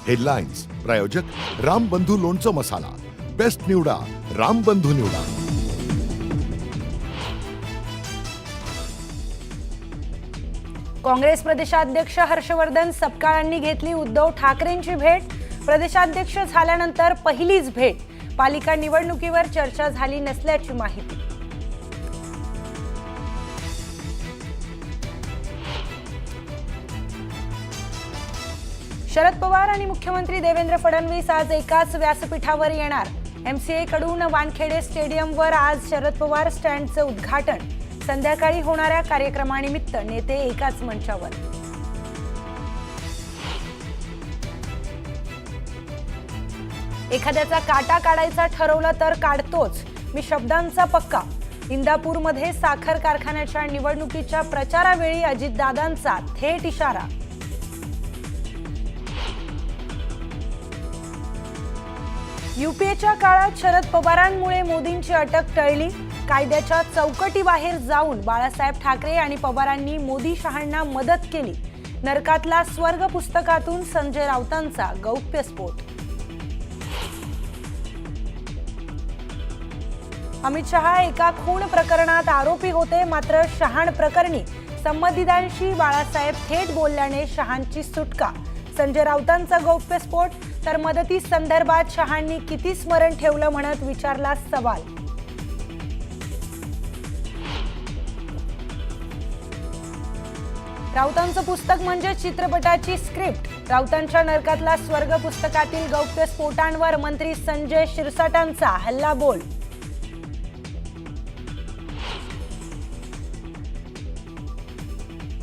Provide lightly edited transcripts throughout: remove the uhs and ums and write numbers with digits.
Headlines प्रायोजक रामबंधू लोणचं मसाला, best निवडा रामबंधू निवडा। काँग्रेस प्रदेशाध्यक्ष हर्षवर्धन सपकाळांनी घेतली उद्धव ठाकरेंची भेट। प्रदेशाध्यक्ष झाल्यानंतर पहिलीच भेट। पालिका निवडणुकीवर चर्चा झाली नसल्याची माहिती। शरद पवार आणि मुख्यमंत्री देवेंद्र फडणवीस आज एकाच व्यासपीठावर येणार। MCA कडून वानखेडे स्टेडियमवर आज शरद पवार स्टँडचं उद्घाटन। संध्याकाळी होणाऱ्या कार्यक्रमानिमित्त नेते एकाच मंचावर। एखाद्याचा काटा काढायचा ठरवलं तर काढतोच, मी शब्दांचा पक्का। इंदापूरमध्ये साखर कारखान्याच्या निवडणुकीच्या प्रचारावेळी अजितदादांचा थेट इशारा। UPAच्या काळात शरद पवारांमुळे मोदींची अटक टळली। कायद्याच्या चौकटीबाहेर जाऊन बाळासाहेब ठाकरे आणि पवारांनी मोदी शहांना मदत केली। नरकातला स्वर्ग पुस्तकातून संजय राऊतांचा गौप्यस्फोट। अमित शहा एका खून प्रकरणात आरोपी होते, मात्र शहाण प्रकरणी संबंधितांशी बाळासाहेब थेट बोलल्याने शहांची सुटका। संजय राऊतांचा गौप्यस्फोट। तर मदतीस संदर्भात शहांनी किती स्मरण ठेवलं म्हणत विचारला सवाल। राऊतांचं पुस्तक म्हणजे चित्रपटाची स्क्रिप्ट। राऊतांच्या नरकातला स्वर्ग पुस्तकातील गौप्यस्फोटांवर मंत्री संजय शिरसाटांचा हल्लाबोल।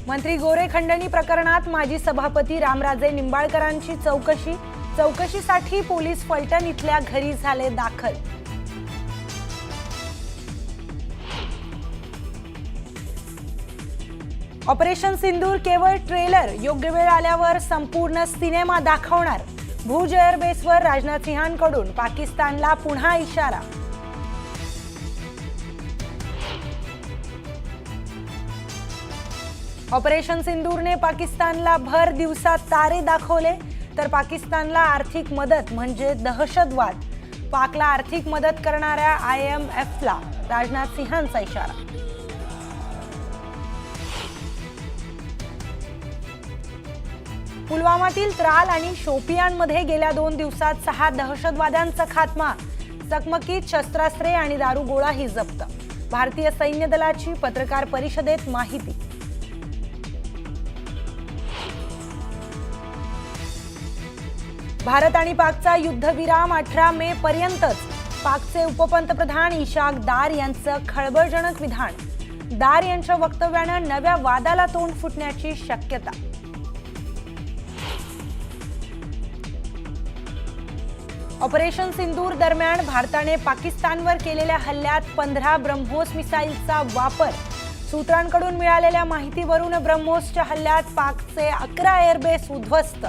मंत्री गोरे खंडणी प्रकरणात माजी सभापती रामराजे निंबाळकरांची चौकशी। चौकशीसाठी पोलीस फलटण इथल्या घरी झाले दाखल। ऑपरेशन सिंदूर केवळ ट्रेलर, योग्य वेळ आल्यावर संपूर्ण सिनेमा दाखवणार। भुज एअरबेसवर राजनाथ सिंहांकडून पाकिस्तानला पुन्हा इशारा। ऑपरेशन सिंदूरने पाकिस्तानला भर दिवसात तारे दाखवले, तर पाकिस्तानला आर्थिक मदत म्हणजे दहशतवाद। पाकला आर्थिक मदत करणाऱ्या IMFला राजनाथ सिंहांचा इशारा। पुलवामातील त्राल आणि शोपियानमध्ये गेल्या 2 दिवसात 6 दहशतवाद्यांचा खात्मा। चकमकीत शस्त्रास्त्रे आणि दारुगोळाही जप्त। भारतीय सैन्य दलाची पत्रकार परिषदेत माहिती। भारत आणि पाकचा युद्धविराम 18 मे पर्यंतच। पाकचे उपपंतप्रधान इशाक दार यांचं खळबळजनक विधान। दार यांच्या वक्तव्यानं नव्या वादाला तोंड फुटण्याची शक्यता। ऑपरेशन सिंदूर दरम्यान भारताने पाकिस्तानवर केलेल्या हल्ल्यात 15 ब्रह्मोस मिसाईलचा वापर। सूत्रांकडून मिळालेल्या माहितीवरून ब्रह्मोसच्या हल्ल्यात पाकचे 11 एअरबेस उद्ध्वस्त।